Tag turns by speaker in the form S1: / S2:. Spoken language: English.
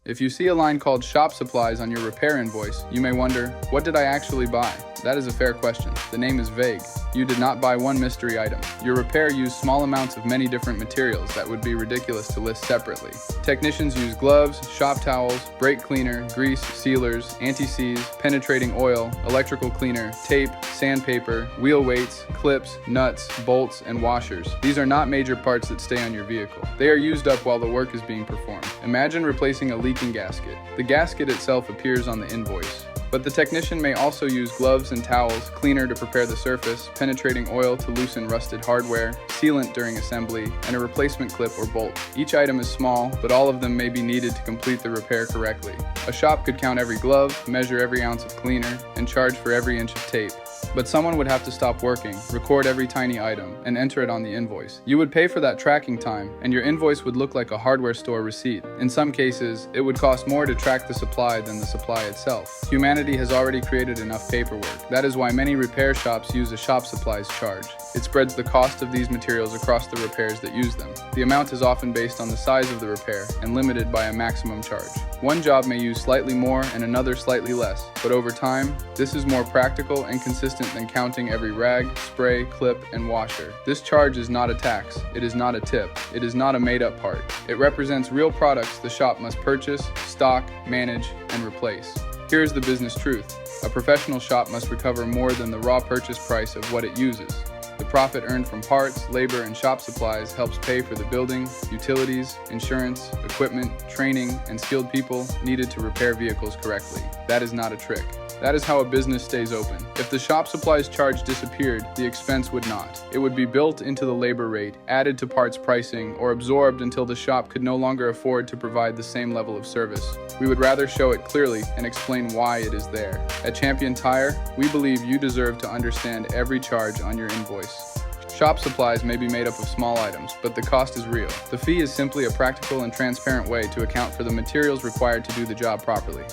S1: If you see a line called shop supplies on your repair invoice, you may wonder, what did I actually buy? That is a fair question. The name is vague. You did not buy one mystery item. Your repair used small amounts of many different materials that would be ridiculous to list separately. Technicians use gloves, shop towels, brake cleaner, grease, sealers, anti-seize, penetrating oil, electrical cleaner, tape, sandpaper, wheel weights, clips, nuts, bolts, and washers. These are not major parts that stay on your vehicle. They are used up while the work is being performed. Imagine replacing a leaking gasket. The gasket itself appears on the invoice, but the technician may also use gloves and towels, cleaner to prepare the surface, penetrating oil to loosen rusted hardware, sealant during assembly, and a replacement clip or bolt. Each item is small, but all of them may be needed to complete the repair correctly. A shop could count every glove, measure every ounce of cleaner, and charge for every inch of tape. But someone would have to stop working, record every tiny item, and enter it on the invoice. You would pay for that tracking time, and your invoice would look like a hardware store receipt. In some cases, it would cost more to track the supply than the supply itself. Humanity has already created enough paperwork. That is why many repair shops use a shop supplies charge. It spreads the cost of these materials across the repairs that use them. The amount is often based on the size of the repair and limited by a maximum charge. One job may use slightly more and another slightly less, but over time, this is more practical and consistent than counting every rag, spray, clip, and washer. This charge is not a tax, it is not a tip, it is not a made-up part. It represents real products the shop must purchase, stock, manage, and replace. Here is the business truth. A professional shop must recover more than the raw purchase price of what it uses. The profit earned from parts, labor, and shop supplies helps pay for the building, utilities, insurance, equipment, training, and skilled people needed to repair vehicles correctly. That is not a trick. That is how a business stays open. If the shop supplies charge disappeared, the expense would not. It would be built into the labor rate, added to parts pricing, or absorbed until the shop could no longer afford to provide the same level of service. We would rather show it clearly and explain why it is there. At Champion Tire, we believe you deserve to understand every charge on your invoice. Shop supplies may be made up of small items, but the cost is real. The fee is simply a practical and transparent way to account for the materials required to do the job properly.